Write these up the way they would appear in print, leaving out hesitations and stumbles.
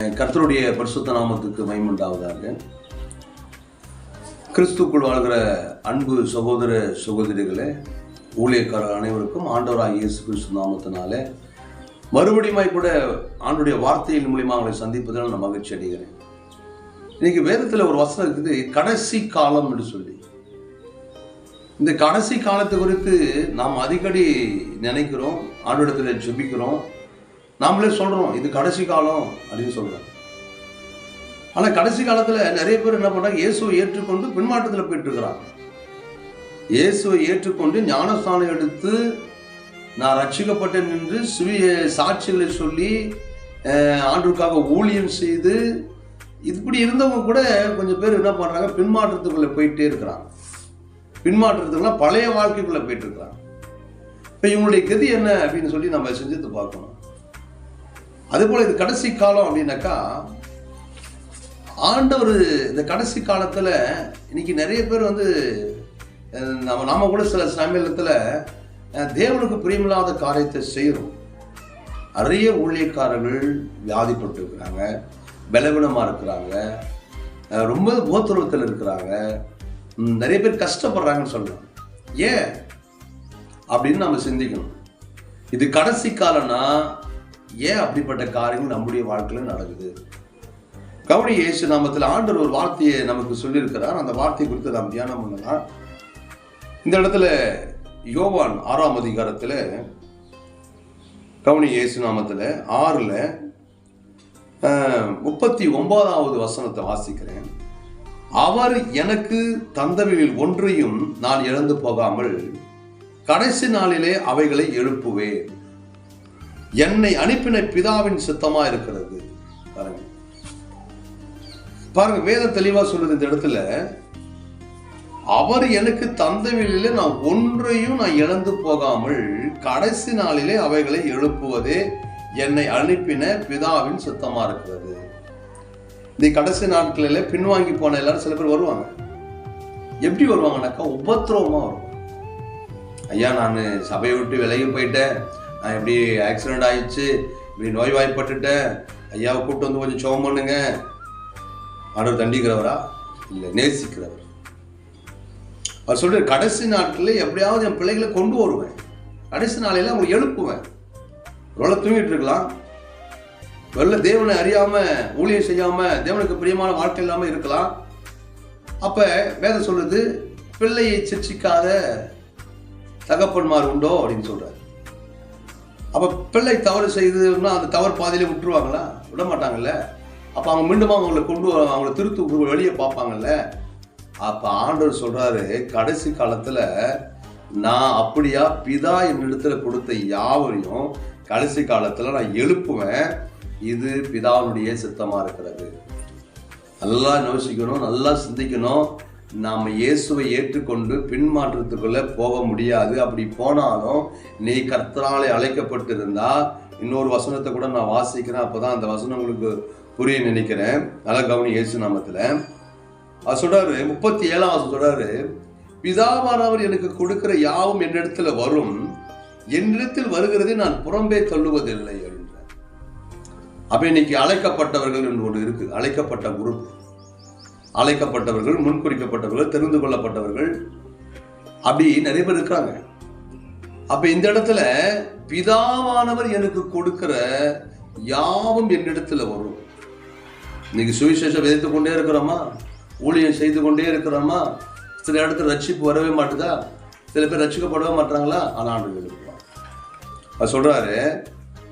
கர்த்தருடைய பரிசுத்த நாமத்துக்கு மகிமையுண்டாவதாக. கிறிஸ்துக்குள் வாழ்கிற அன்பு சகோதர சகோதரிகளே, ஊழியக்காரர் அனைவருக்கும் ஆண்டவராகிய இயேசு கிறிஸ்து நாமத்தினாலே மறுபடியும் கூட ஆண்டுடைய வார்த்தையின் மூலியமாக அவங்களை சந்திப்பதில் நான் மகிழ்ச்சி அடைகிறேன். இன்னைக்கு வேதத்தில் ஒரு வசனம் இருக்குது, கடைசி காலம் என்று சொல்லி. இந்த கடைசி காலத்தை குறித்து நாம் அடிக்கடி நினைக்கிறோம், ஆண்டவரிடத்தில் ஜெபிக்கிறோம், நாமளே சொல்றோம் இது கடைசி காலம் அப்படின்னு சொல்றோம். ஆனா கடைசி காலத்துல நிறைய பேர் என்ன பண்றாங்க, இயேசுவை ஏற்றுக்கொண்டு பின்மாற்றத்தில் போயிட்டு இருக்கிறாங்க. இயேசுவை ஏற்றுக்கொண்டு ஞானஸ்தானம் எடுத்து நான் ரட்சிக்கப்பட்டேன் என்று சாட்சிகளை சொல்லி ஆண்டவருக்காக ஊழியம் செய்து இப்படி இருந்தவங்க கூட கொஞ்சம் பேர் என்ன பண்றாங்க, பின்மாற்றத்துக்குள்ள போயிட்டே இருக்கிறாங்க. பின்மாற்றத்துக்குள்ள பழைய வாழ்க்கைக்குள்ள போயிட்டு இருக்கிறாங்க. இப்ப இவங்களுடைய கதி என்ன அப்படின்னு சொல்லி நம்ம செஞ்சு பார்க்கணும். அதே போல இது கடைசி காலம் அப்படின்னாக்கா, ஆண்டவர் இந்த கடைசி காலத்துல இன்னைக்கு நிறைய பேர் நாம கூட சில சமயத்துல தேவனுக்கு பிரியமில்லாத காரியத்தை செய்யறோம். நிறைய ஊழியக்காரர்கள் வியாதிப்பட்டு இருக்கிறாங்க, பலவீனமா இருக்கிறாங்க, ரொம்ப போத்துருவத்தில் இருக்கிறாங்க, நிறைய பேர் கஷ்டப்படுறாங்கன்னு சொல்றாங்க. ஏன் அப்படின்னு நம்ம சிந்திக்கணும். இது கடைசி காலம்னா ஏன் அப்படிப்பட்ட காரியங்கள் நம்முடைய வாழ்க்கையில நடக்குது? கவுனி இயேசு நாமத்தில் ஆண்டவர் ஒரு வார்த்தையை நமக்கு சொல்லியிருக்கிறார். அந்த வார்த்தை குறித்து நாம் தியானம் பண்ணலாம். இந்த இடத்துல யோவான் 6ஆம் அதிகாரத்துல கவுனி இயேசு நாமத்தில் 6ல் 39வது வசனத்தை வாசிக்கிறேன். அவர் எனக்கு தந்தவைகளில் ஒன்றையும் நான் இழந்து போகாமல் கடைசி நாளிலே அவைகளை எழுப்புவேன். என்னை அனுப்பின பிதாவின் சித்தமா இருக்கிறது. பாருங்க வேதம் தெளிவா சொல்லுது இந்த இடத்துல, அவர் எனக்கு தந்தவைகளிலே நான் ஒன்றையும் நான் இழந்து போகாமல் கடைசி நாளிலே அவைகளை எழுப்புவதே என்னை அனுப்பின பிதாவின் சித்தமா இருக்கிறது. இந்த கடைசி நாட்களில பின்வாங்கி போன எல்லாரும் சில பேர் வருவாங்க. எப்படி வருவாங்கன்னாக்கா, உபத்திரவமா வருவாங்க. ஐயா நான் சபையை விட்டு விலகி போயிட்டேன், நான் எப்படி ஆக்சிடென்ட் ஆயிடுச்சு, இப்படி நோய்வாய்ப்பட்டுட்டேன், ஐயாவை கூப்பிட்டு வந்து கொஞ்சம் சோகம் பண்ணுங்க. ஆண்டவர் தண்டிக்கிறவரா? இல்லை, நேசிக்கிறவர். அவர் சொல்ற கடைசி நாட்களில் எப்படியாவது என் பிள்ளைகளை கொண்டு வருவேன், கடைசி நாளையில அவங்க எழுப்புவேன். ஒருவேளை தூங்கிட்டு இருக்கலாம், வெள்ள தேவனை அறியாம ஊழியம் செய்யாம தேவனுக்கு பிரியமான வாழ்க்கை இல்லாம இருக்கலாம். அப்ப வேதம் சொல்றது, பிள்ளையை சிட்சிக்காத தகப்பன்மார் உண்டோ அப்படின்னு சொல்றாரு. அப்ப பிள்ளை தவறு செய்துன்னா அந்த தவறு பாதியிலே விட்டுருவாங்களா? விட மாட்டாங்கல்ல. அப்ப அவங்க மீண்டும் அவங்களை அவங்களை திருத்து வெளியே பார்ப்பாங்கல்ல. அப்ப ஆண்டவர் சொல்றாரு, கடைசி காலத்துல நான் அப்படியா பிதா என்னிடத்துல கொடுத்த யாவரையும் கடைசி காலத்துல நான் எழுப்புவேன். இது பிதாவுடைய சித்தமா இருக்கிறது. நல்லா யோசிக்கணும், நல்லா சிந்திக்கணும். நாம இயேசுவை ஏற்றுக்கொண்டு பின்மாற்றத்துக்குள்ள போக முடியாது. அப்படி போனாலும் நீ கர்த்தராலே அழைக்கப்பட்டிருந்தா, இன்னொரு வசனத்தை கூட நான் வாசிக்கிறேன், அப்பதான் அந்த வசனம் உங்களுக்கு புரிய நினைக்கிறேன். நல்லா கவனி. இயேசு நாமத்துல அது சொல்றாரு, 37ஆம் வசனம் சொல்றாரு, பிதாவானவர் எனக்கு கொடுக்கிற யாவும் என்னிடத்துல வரும், என்னிடத்தில் வருகிறதை நான் புறம்பே தள்ளுவதில்லை அப்படின்றார். அப்ப இன்னைக்கு அழைக்கப்பட்டவர்கள் என்று ஒன்று இருக்கு. அழைக்கப்பட்ட குரூப், அழைக்கப்பட்டவர்கள், முன்குறிக்கப்பட்டவர்கள், தெரிந்து கொள்ளப்பட்டவர்கள், அப்படி நிறைய பேர் இருக்கிறாங்க. அப்ப இந்த இடத்துல பிதாவானவர் எனக்கு கொடுக்கிற யாவும் என்னிடத்துல வரும். இன்னைக்கு சுவிசேஷம் விதைத்து கொண்டே இருக்கிறோமா, ஊழியம் செய்து கொண்டே இருக்கிறோமா, சில இடத்துல ரட்சிப்பு வரவே மாட்டுதா, சில பேர் ரட்சிக்கப்படவே மாட்டாங்களா? ஆனாண்டு அது சொல்றாரு.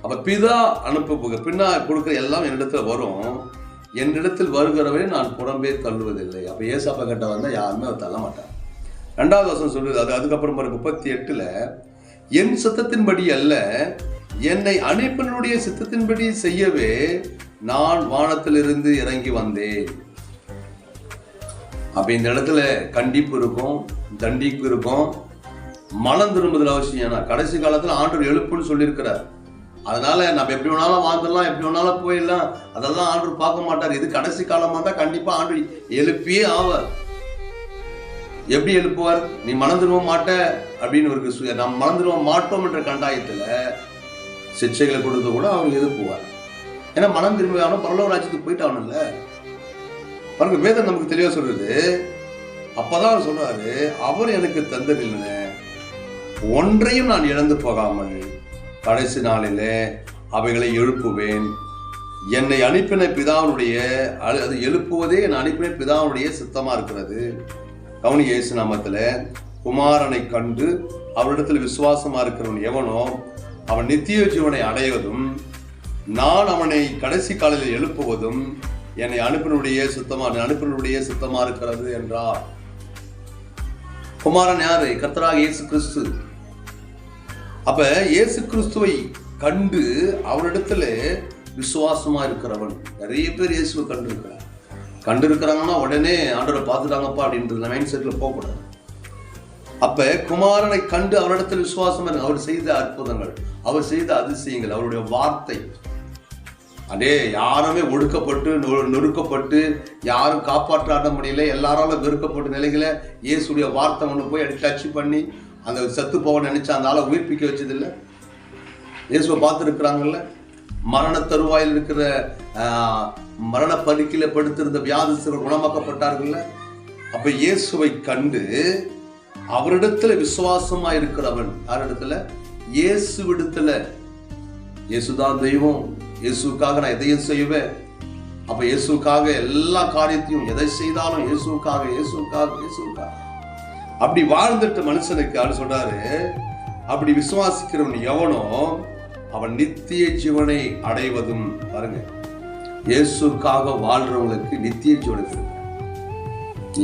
அப்ப பிதா அனுப்ப பின்னா கொடுக்கிற எல்லாம் என்னிடத்துல வரும், என்னிடத்தில் வருகிறவரை நான் புறம்பே தள்ளுவதில்லை. அப்ப ஏசாப்பா கிட்ட வந்தா யாருமே அவர் தள்ள மாட்டார். 2வது வசனம் சொல்றது அது. அதுக்கப்புறம் 38ல், என் சித்தத்தின்படி அல்ல, என்னை அனுப்பினுடைய சித்தத்தின்படி செய்யவே நான் வானத்திலிருந்து இறங்கி வந்தேன். அப்ப இந்த இடத்துல கண்டிப்பு இருக்கும், தண்டிப்பு இருக்கும், மனம் திரும்புதல் அவசியம். கடைசி காலத்துல ஆண்டவர் எழுப்புன்னு சொல்லியிருக்கிறார். அதனால நம்ம எப்படி வேணாலும் வாழ்ந்துடலாம், எப்படி வேணாலும் போயிடலாம், அதெல்லாம் ஆண்டவர் பார்க்க மாட்டார். இது கடைசி காலமா தான் கண்டிப்பா ஆண்டவர் எழுப்பியே ஆவார். எப்படி எழுப்புவார்? நீ மனம் திரும்ப மாட்ட அப்படின்னு ஒரு நாம் மனம் திரும்ப மாட்டோம் என்ற கண்டாயத்துல சிக்ஷைகளை கொடுத்து கூட அவர் எழுப்புவார். ஏன்னா மனம் திரும்பி ஆகணும், பரலோக ராஜ்யத்துக்கு போயிட்டானுல்ல. பாருங்க, வேதம் நமக்கு தெளிவா சொல்றது. அப்பதான் சொல்றாரு, அவர் எனக்கு தந்ததில்லை ஒன்றையும் நான் இழந்து போகாமல் கடைசி நாளிலே அவைகளை எழுப்புவேன். என்னை அனுப்பின பிதாவுடைய, அது எழுப்புவதே என்னை அனுப்பின பிதாவுடைய சித்தமா இருக்கிறது. கவுனி இயேசு நாமத்துல குமாரனை கண்டு அவரிடத்தில் விசுவாசமா இருக்கிறவன் எவனோ அவன் நித்திய ஜீவனை அடைவதும் நான் அவனை கடைசி காலையில் எழுப்புவதும் என்னை அனுப்பினுடைய சித்தமா இருக்கிறது என்றார். குமாரன் யாரு? கர்த்தராகிய இயேசு கிறிஸ்து. அப்ப இயேசு கிறிஸ்துவை கண்டு அவரிடத்துல விசுவாசமா இருக்கிறவன். நிறைய பேர் இயேசுவை கண்டிருக்கிறாங்கன்னா உடனே ஆண்டவரை பார்த்துட்டாங்கப்பா அப்படின்ற மைண்ட் செட்ல போகக்கூடாது. அப்ப குமாரனை கண்டு அவரிடத்தில் விசுவாசமா இருக்கு. அவர் செய்த அற்புதங்கள், அவர் செய்த அதிசயங்கள், அவருடைய வார்த்தை, அதே யாருமே ஒடுக்கப்பட்டு நொறுக்கப்பட்டு யாரும் காப்பாற்றாட முடியல, எல்லாராலும் வெறுக்கப்பட்ட நிலைகளை இயேசுடைய வார்த்தை ஒன்று போய் டச் பண்ணி அந்த செத்து போக நினைச்சா அந்த ஆளை உயிர்ப்பிக்க வச்சதில்லை. இயேசுவை பார்த்துருக்குறாங்கல்ல. மரண தருவாயில் இருக்கிற மரண படுக்கையில படுத்திருந்த வியாதிஸ்தர்கள் குணமாக்கப்பட்டார்கள்ல. அப்ப இயேசுவை கண்டு அவரிடத்துல விசுவாசமா இருக்கிறவன் யாரிடத்துல? இயேசுவிடத்துல. இயேசுதான் தெய்வம், இயேசுக்காக நான் எதையும் செய்வேன். அப்ப இயேசுக்காக எல்லா காரியத்தையும் எதை செய்தாலும் இயேசுக்காக அப்படி வாழ்ந்துட்ட மனுஷனுக்கு ஆள் சொல்றாரு, அப்படி விசுவாசிக்கிறவன் எவனோ அவன் நித்திய ஜீவனை அடைவதும். பாருங்க, இயேசுக்காக வாழ்றவங்களுக்கு நித்திய ஜீவனுக்கு,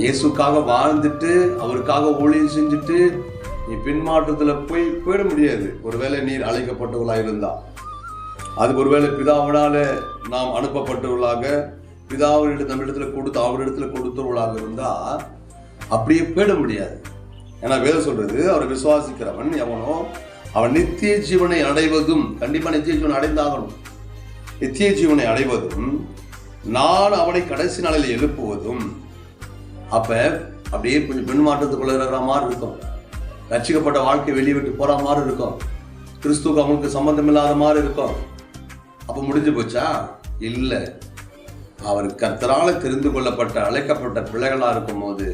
இயேசுக்காக வாழ்ந்துட்டு அவருக்காக ஊழியம் செஞ்சுட்டு நீ பின்மாற்றத்துல போயிட முடியாது. ஒருவேளை நீர் அழைக்கப்பட்டவர்களா இருந்தா, அது ஒருவேளை பிதாவினால நாம் அனுப்பப்பட்டவர்களாக பிதாவினிடம் நம்மிடத்துல கொடுத்து அவரிடத்துல கொடுத்தவர்களாக இருந்தா அப்படியே போயிட முடியாது. ஏன்னா வேதம் சொல்றது, அவரை விசுவாசிக்கிறவன் எவனோ அவன் நித்திய ஜீவனை அடைவதும், கண்டிப்பா நித்திய ஜீவனை அடைந்தாகணும், நித்திய ஜீவனை அடைவதும் நான் அவனை கடைசி நாளில் எழுப்புவதும். அப்ப அப்படியே கொஞ்சம் பெண் மாற்றத்துக்குள்ள இருக்கிற மாதிரி இருக்கும், ரட்சிக்கப்பட்ட வாழ்க்கை வெளியே விட்டு போற மாதிரி இருக்கும், கிறிஸ்துவுக்கு அவங்களுக்கு சம்பந்தம் இல்லாத மாதிரி இருக்கும். அப்ப முடிஞ்சு போச்சா? இல்ல. அவர் கர்த்தரால தெரிந்து கொள்ளப்பட்ட அழைக்கப்பட்ட பிள்ளைகளா இருக்கும் போது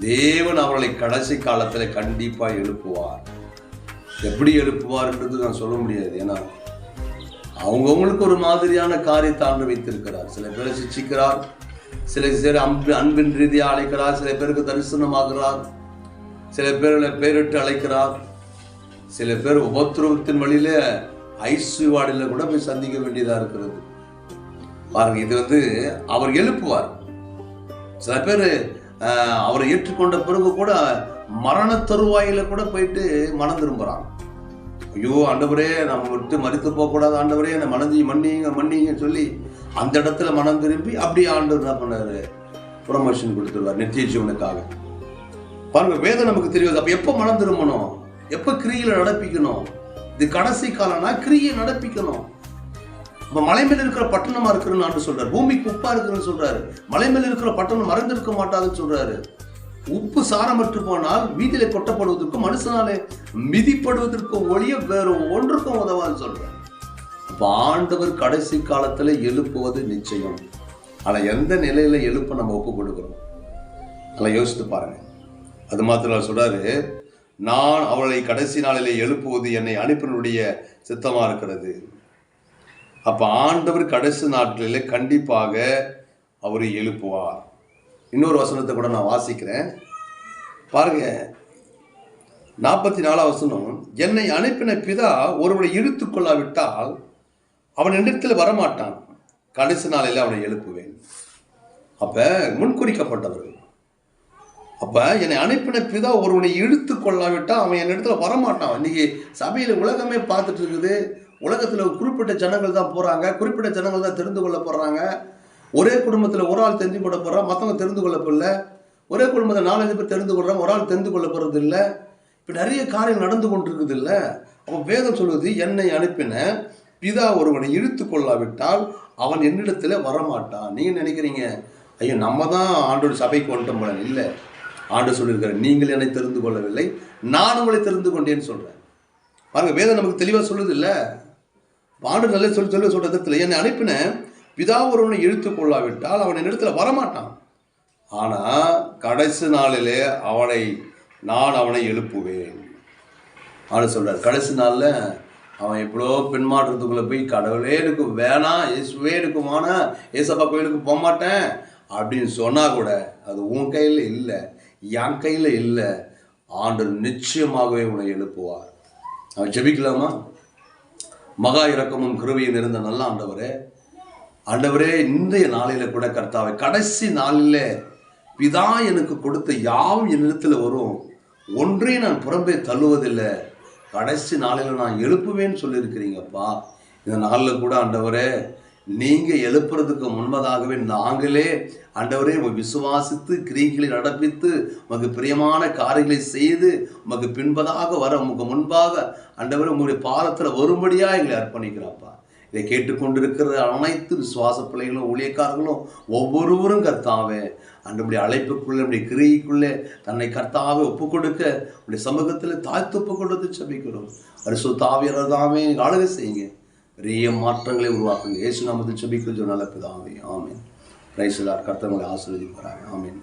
தேவன் அவர்களை கடைசி காலத்துல கண்டிப்பா எழுப்புவார். எப்படி எழுப்புவார்ன்றது நான் சொல்ல முடியாது. ஏன்னா அவங்கவுங்களுக்கு ஒரு மாதிரியான காரியத்தை ஆண்டு வைத்திருக்கிறார். சில பேரை சிச்சிக்கிறார், சில பேர் அன்பின் ரீதியாக அழைக்கிறார், சில பேருக்கு தரிசனமாகிறார், சில பேர்களை பேரிட்டு அழைக்கிறார், சில பேர் உபத்திரவத்தின் வழியில ஐசுவாடில கூட போய் சந்திக்க வேண்டியதா இருக்கிறது. பாருங்க, இது அவர் எழுப்புவார். சில பேர் அவரை ஏற்றுக்கொண்ட பிறகு கூட மரண தருவாயில கூட போயிட்டு மனம் திரும்புறாங்க. ஐயோ ஆண்டவரே, நம்ம விட்டு மறித்து போக கூடாது, ஆண்டவரே என்னை மன்னிங்க சொல்லி அந்த இடத்துல மனம் திரும்பி அப்படியே ஆண்டவர் என்ன பண்ணாரு? ப்ரொமோஷன் கொடுத்துருவார் நித்திய ஜீவனுக்காக. பாருங்க, வேதம் நமக்கு தெரியாது. அப்ப எப்ப மனம் திரும்பணும், எப்ப கிரியில நடப்பிக்கணும்? இது கடைசி காலம்னா கிரியை நடப்பிக்கணும். இப்ப மலை மேல இருக்கிற பட்டணமா இருக்குன்னு ஆண்டு சொல்றாரு, பூமிக்கு உப்பா இருக்குன்னு சொல்றாரு. மலை மேல இருக்கிற பட்டணம் மறந்திருக்க மாட்டாதுன்னு சொல்றாரு. உப்பு சாரமற்று போனால் வீதியில கொட்டப்படுவதற்கும் மனுஷனாலே மிதிப்படுவதற்கும் ஒழிய வேற ஒன்றுக்கும் உதவான்னு சொல்றாரு. அப்ப ஆண்டவர் கடைசி காலத்துல எழுப்புவது நிச்சயம். ஆனா எந்த நிலையில எழுப்ப நம்ம ஒப்பு கொடுக்கிறோம்? அதெல்லாம் யோசித்து பாருங்க. அது மாத்திரம் சொல்றாரு, நான் அவளை கடைசி நாளிலே எழுப்புவது என்னை அனுப்பினுடைய சித்தமா இருக்கிறது. அப்ப ஆண்டவர் கடைசி நாட்களிலே கண்டிப்பாக அவரை எழுப்புவார். இன்னொரு வசனத்தை கூட நான் வாசிக்கிறேன் பாருங்க. 44 வசனம், என்னை அனுப்பின பிதா ஒருவனை இழுத்து கொள்ளாவிட்டால் அவன் என்னிடத்தில் வரமாட்டான், கடைசி நாளில் அவனை எழுப்புவேன். அப்ப முன்குறிக்கப்பட்டவர்கள். அப்ப என்னை அனுப்பின பிதா ஒருவனை இழுத்து கொள்ளாவிட்டால் அவன் என்னிடத்துல வரமாட்டான். இன்னைக்கு சபையில உலகமே பார்த்துட்டு இருக்குது. உலகத்துல குறிப்பிட்ட ஜனங்கள் தான் போறாங்க, குறிப்பிட்ட ஜனங்கள் தான் தெரிந்து கொள்ள போறாங்க. ஒரே குடும்பத்துல ஒரு ஆள் தெரிந்து கொள்ள போறான், மற்றவங்க தெரிந்து கொள்ளப்படல. ஒரே குடும்பத்தில் 4-5 பேர் தெரிந்து கொள்றாங்க, ஒரு ஆள் தெரிந்து கொள்ள போறது இல்லை. இப்ப நிறைய காரியம் நடந்து கொண்டிருக்குது இல்ல. அப்ப வேதம் சொல்வது, என்னை அனுப்பின பிதா ஒருவனை இழுத்து கொள்ளாவிட்டால் அவன் என்னிடத்துல வரமாட்டான். நீங்க நினைக்கிறீங்க, ஐயோ நம்ம தான் ஆண்டோட சபைக்கு வந்துட்டோம் போல. இல்லை, ஆண்டு சொல்லியிருக்கிற, நீங்கள் என்னை தெரிந்து கொள்ளவில்லை, நான் உங்களை தெரிந்து கொண்டேன்னு சொல்றேன். பாருங்க, வேதம் நமக்கு தெளிவா சொல்லுது இல்ல. ஆண்டு நல்ல சொல்ற விதத்தில் என்னை அனுப்பின பிதா ஒருவனை இழுத்து கொள்ளாவிட்டால் அவன் என்னிடத்துல வரமாட்டான். ஆனா கடைசி நாளிலே நான் அவனை எழுப்புவேன். ஆண்டு சொல்றார், கடைசி நாளில் அவன் எப்படோ பின்மாற்றத்துக்குள்ளே போய் கடவுளே எனக்கு வேணாம், இயேசுவே எனக்கு வேணாம், ஏசப்பா கோயிலுக்கு போக மாட்டேன் அப்படின்னு சொன்னால் கூட அது உன் கையில் இல்லை, என் கையில் இல்லை. ஆண்டவர் நிச்சயமாகவே உன்னை எழுப்புவார். அவன் ஜெபிக்கலாமா? மகா இரக்கமும் கிருபையும் இருந்த நல்ல ஆண்டவரே இன்றைய நாளில் கூட கர்த்தாவை கடைசி நாளில் பிதா எனக்கு கொடுத்த யாவும் என்னிடத்தில் வரும், ஒன்றையும் நான் புறம்பே தள்ளுவதில்லை, கடைசி நாளில் நான் எழுப்புவேன்னு சொல்லியிருக்கிறீங்கப்பா. இந்த நாளில் கூட ஆண்டவரே நீங்கள் எழுப்புறதுக்கு முன்பதாகவே நாங்களே ஆண்டவரே உங்கள் விசுவாசித்து கிரியைகளை நடப்பித்து உமக்கு பிரியமான காரியங்களை செய்து உமக்கு பின்பதாக வர உமக்கு முன்பாக ஆண்டவரே உங்களுடைய பாதத்தில் வரும்படியாக எங்களை அர்ப்பணிக்கிறோம்ப்பா. இதை கேட்டுக்கொண்டிருக்கிற அனைத்து விசுவாச பிள்ளைகளும் ஊழியக்காரர்களும் ஒவ்வொருவரும் கர்த்தாவே அன்றைய அழைப்புக்குள்ளே நம்முடைய கிரியைக்குள்ளே தன்னை கர்த்தாவே ஒப்புக் கொடுக்க உடைய சமூகத்தில் தாழ்த்து ஒப்புக் கொடுத்து ஜெபிக்கிறோம். பரிசுத்த ஆவியானவர் தாமே ஆளுகை செய்யுங்க, பெரிய மாற்றங்களை உருவாக்குங்க. இயேசு நாமத்தில் ஜெபிக்கிறோம் நல்ல பிதாவே, ஆமென். Praise the Lord. கர்த்தர் உங்களை ஆசீர்வதிப்பாராக. ஆமென்.